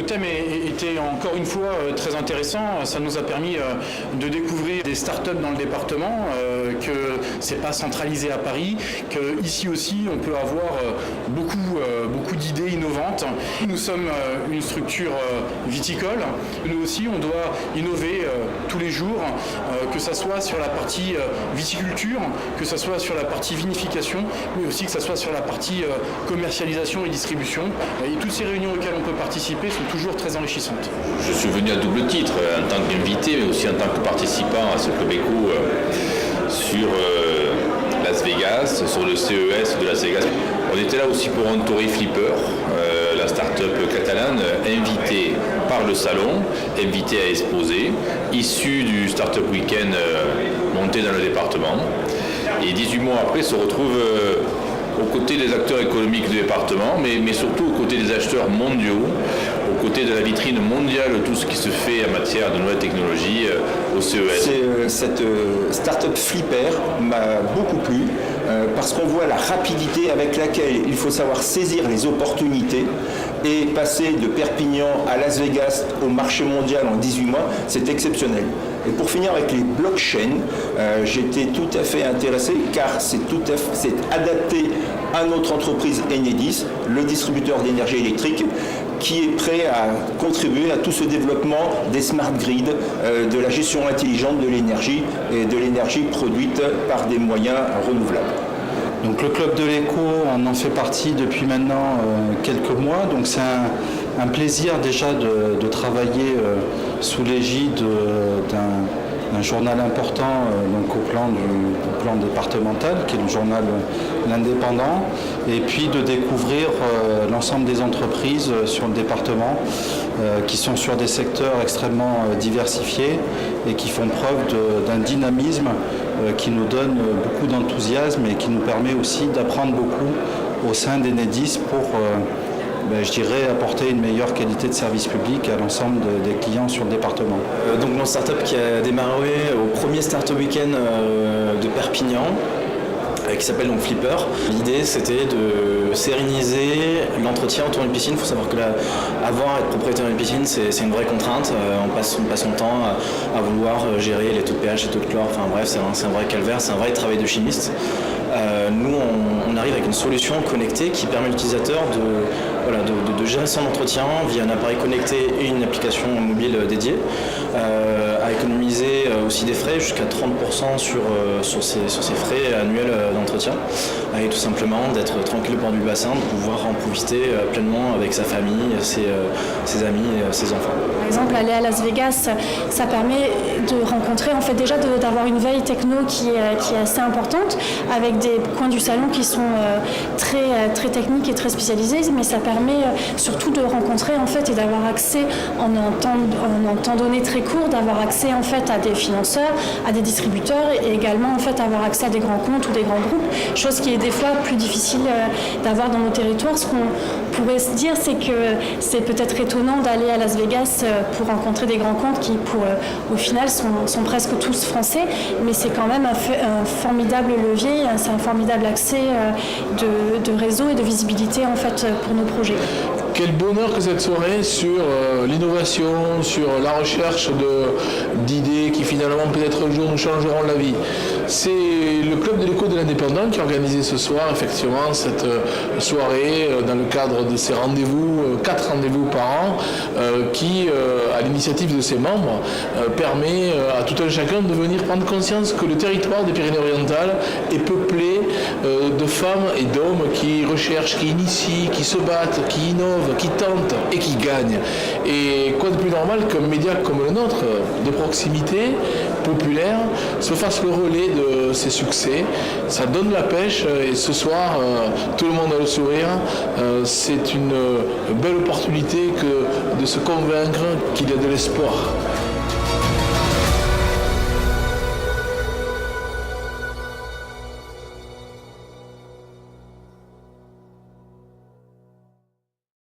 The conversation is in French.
thème était encore une fois très intéressant. Ça nous a permis de découvrir des startups dans le département, que c'est pas centralisé à Paris, que ici aussi on peut avoir beaucoup d'idées innovantes. Nous sommes une structure viticole. Nous aussi on doit innover tous les jours, que ça soit sur la partie viticulture, que ça soit sur la partie vinification, mais aussi que ça soit sur la partie commercialisation et distribution. Et toutes ces réunions auxquelles on peut participer sont toujours très enrichissantes. Je suis venu à double titre, en tant qu'invité, mais aussi en tant que participant à ce Club Éco sur Las Vegas, sur le CES de Las Vegas. On était là aussi pour Ontori Flipper, la start-up catalane, invitée par le salon, invitée à exposer, issue du Startup Weekend monté dans le département. Et 18 mois après, se retrouve aux côtés des acteurs économiques du département, mais surtout aux côtés des acheteurs mondiaux, aux côtés de la vitrine mondiale, tout ce qui se fait en matière de nouvelles technologies au CES. Cette Startup Flipper m'a beaucoup plu parce qu'on voit la rapidité avec laquelle il faut savoir saisir les opportunités et passer de Perpignan à Las Vegas au marché mondial en 18 mois, c'est exceptionnel. Et pour finir avec les blockchains, j'étais tout à fait intéressé car c'est adapté à notre entreprise Enedis, le distributeur d'énergie électrique, qui est prêt à contribuer à tout ce développement des smart grids, de la gestion intelligente de l'énergie et de l'énergie produite par des moyens renouvelables. Donc le Club de l'Éco, on en fait partie depuis maintenant quelques mois, donc c'est un plaisir déjà de travailler sous l'égide d'un journal important donc au plan départemental, qui est le journal L'Indépendant, et puis de découvrir l'ensemble des entreprises sur le département qui sont sur des secteurs extrêmement diversifiés et qui font preuve d'un dynamisme qui nous donne beaucoup d'enthousiasme et qui nous permet aussi d'apprendre beaucoup au sein d'Enedis pour je dirais apporter une meilleure qualité de service public à l'ensemble des clients sur le département. Donc notre startup qui a démarré au premier Startup Weekend de Perpignan, qui s'appelle donc Flipper. L'idée c'était de séréniser l'entretien autour d'une piscine. Il faut savoir que être propriétaire d'une piscine, c'est une vraie contrainte. On passe son temps à vouloir gérer les taux de pH, les taux de chlore, enfin bref, c'est un vrai calvaire, c'est un vrai travail de chimiste. Nous, on arrive avec une solution connectée qui permet à l'utilisateur de gérer son entretien via un appareil connecté et une application mobile dédiée, à économiser aussi des frais, jusqu'à 30% sur ses frais annuels d'entretien, et tout simplement d'être tranquille au bord du bassin, de pouvoir en profiter pleinement avec sa famille, ses amis, ses enfants. Par exemple, aller à Las Vegas, ça permet de rencontrer, en fait déjà d'avoir une veille techno qui est assez importante, avec des coins du salon qui sont très techniques et très spécialisés, mais ça permet surtout de rencontrer en fait et d'avoir accès en un temps donné très court, d'avoir accès en fait à des financeurs, à des distributeurs et également en fait avoir accès à des grands comptes ou des grands groupes, chose qui est des fois plus difficile d'avoir dans nos territoires. Ce qu'on pourrait se dire, c'est que c'est peut-être étonnant d'aller à Las Vegas pour rencontrer des grands comptes qui au final sont presque tous français, mais c'est quand même un formidable levier, c'est un formidable accès de réseau et de visibilité en fait pour nos projets. Quel bonheur que cette soirée sur l'innovation, sur la recherche d'idées qui finalement peut-être un jour nous changeront la vie. C'est le Club de l'Éco de l'Indépendant qui a organisé ce soir effectivement cette soirée dans le cadre de ces rendez-vous, 4 rendez-vous par an, qui à l'initiative de ses membres permet à tout un chacun de venir prendre conscience que le territoire des Pyrénées-Orientales est peuplé de femmes et d'hommes qui recherchent, qui initient, qui se battent, qui innovent, qui tentent et qui gagnent. Et quoi de plus normal qu'un média comme le nôtre, de proximité, populaire, se fasse le relais de ces succès. Ça donne la pêche et ce soir, tout le monde a le sourire. C'est une belle opportunité que de se convaincre qu'il y a de l'espoir.